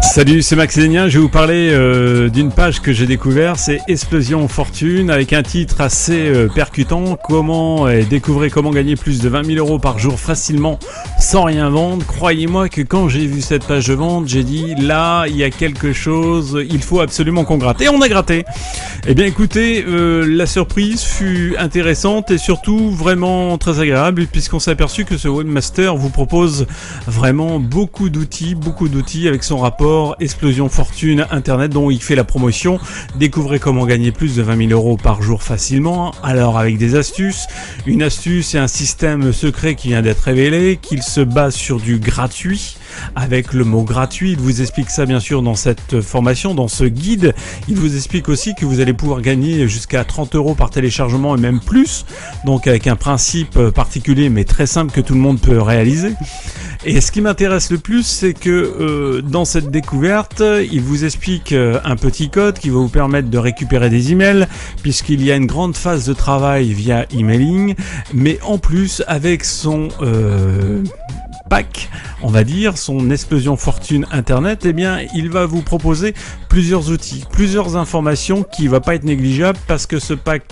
Salut, c'est Max Lénien. Je vais vous parler d'une page que j'ai découverte, c'est Explosion Fortune, avec un titre assez percutant. Découvrez comment gagner plus de 20 000 euros par jour facilement sans rien vendre. Croyez-moi que quand j'ai vu cette page de vente, j'ai dit là, il y a quelque chose, il faut absolument qu'on gratte. Et on a gratté. Eh bien écoutez, la surprise fut intéressante et surtout vraiment très agréable, puisqu'on s'est aperçu que ce webmaster vous propose vraiment beaucoup d'outils avec son rapport Explosion Fortune Internet dont il fait la promotion. Découvrez comment gagner plus de 20 000 euros par jour facilement. Alors avec des astuces, une astuce et un système secret qui vient d'être révélé, qu'il se base sur du gratuit. Avec le mot gratuit, il vous explique ça bien sûr dans cette formation, dans ce guide. Il vous explique aussi que vous allez pouvoir gagner jusqu'à 30 euros par téléchargement et même plus. Donc avec un principe particulier mais très simple que tout le monde peut réaliser. Et ce qui m'intéresse le plus, c'est que dans cette découverte, il vous explique un petit code qui va vous permettre de récupérer des emails, puisqu'il y a une grande phase de travail via emailing, mais en plus avec son pack, on va dire, son Explosion Fortune Internet, eh bien, il va vous proposer plusieurs outils, plusieurs informations qui va pas être négligeable, parce que ce pack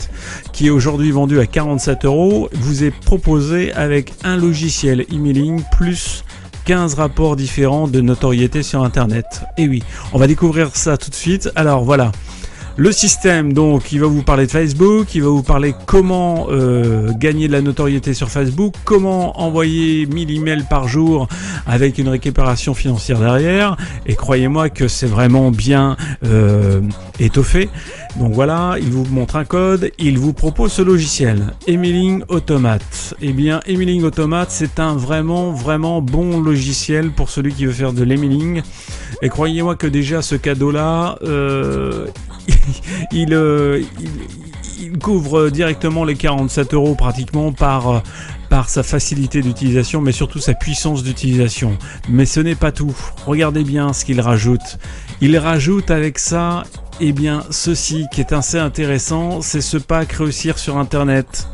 qui est aujourd'hui vendu à 47 euros vous est proposé avec un logiciel emailing plus 15 rapports différents de notoriété sur Internet. Et oui, on va découvrir ça tout de suite. Alors voilà. Le système, donc, il va vous parler de Facebook, il va vous parler comment gagner de la notoriété sur Facebook, comment envoyer 1000 emails par jour avec une récupération financière derrière. Et croyez-moi que c'est vraiment bien étoffé. Donc voilà, il vous montre un code, il vous propose ce logiciel, Emailing Automate. Eh bien, Emailing Automate, c'est un vraiment bon logiciel pour celui qui veut faire de l'emailing. Et croyez-moi que déjà ce cadeau-là, il couvre directement les 47 euros pratiquement par sa facilité d'utilisation, mais surtout sa puissance d'utilisation. Mais ce n'est pas tout. Regardez bien ce qu'il rajoute. Il rajoute avec ça, eh bien, ceci qui est assez intéressant, c'est ce pack Réussir sur Internet,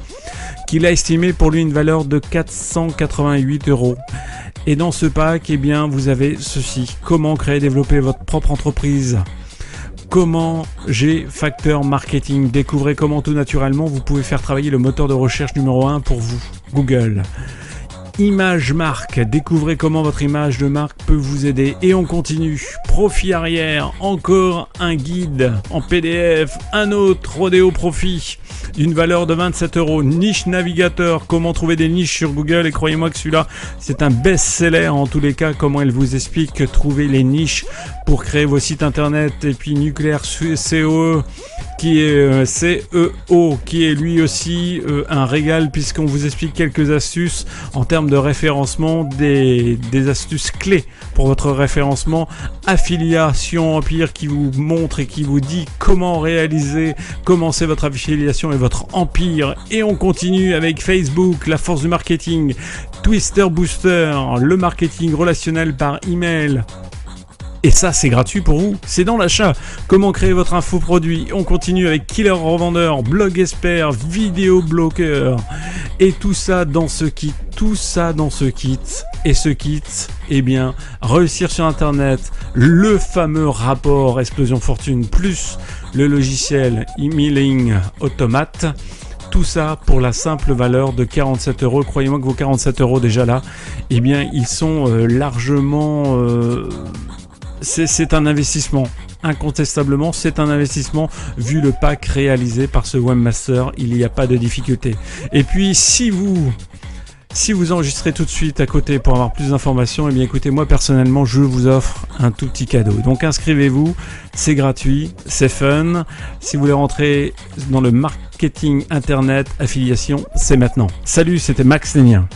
qu'il a estimé pour lui une valeur de 488 euros. Et dans ce pack, eh bien, vous avez ceci. Comment créer et développer votre propre entreprise. Comment G-Factor Marketing. Découvrez comment tout naturellement vous pouvez faire travailler le moteur de recherche numéro 1 pour vous, Google. Image marque. Découvrez comment votre image de marque peut vous aider. Et on continue. Profit arrière. Encore un guide en PDF. Un autre Rodéo Profit d'une valeur de 27 euros. Niche navigateur. Comment trouver des niches sur Google. Et croyez-moi que celui-là, c'est un best-seller en tous les cas. Comment elle vous explique trouver les niches pour créer vos sites internet. Et puis Nucléaire CEO qui est CEO, qui est lui aussi un régal, puisqu'on vous explique quelques astuces en termes de référencement, des astuces clés pour votre référencement. Affiliation Empire qui vous montre et qui vous dit comment commencer votre affiliation et votre empire. Et on continue avec Facebook, la force du marketing, Twister Booster, le marketing relationnel par email. Et ça, c'est gratuit pour vous, c'est dans l'achat. Comment créer votre infoproduit. On continue avec Killer Revendeur, Blog Expert, Vidéo Bloqueur. Et tout ça dans ce kit. Et ce kit, eh bien, Réussir sur Internet, le fameux rapport Explosion Fortune, plus le logiciel Emailing Automate. Tout ça pour la simple valeur de 47 euros. Croyez-moi que vos 47 euros déjà là, eh bien, ils sont largement... C'est un investissement, incontestablement c'est un investissement vu le pack réalisé par ce webmaster, il n'y a pas de difficulté. Et puis si vous enregistrez tout de suite à côté pour avoir plus d'informations, eh bien écoutez, moi personnellement je vous offre un tout petit cadeau. Donc inscrivez-vous, c'est gratuit, c'est fun. Si vous voulez rentrer dans le marketing internet affiliation, c'est maintenant. Salut, c'était Max Lénien.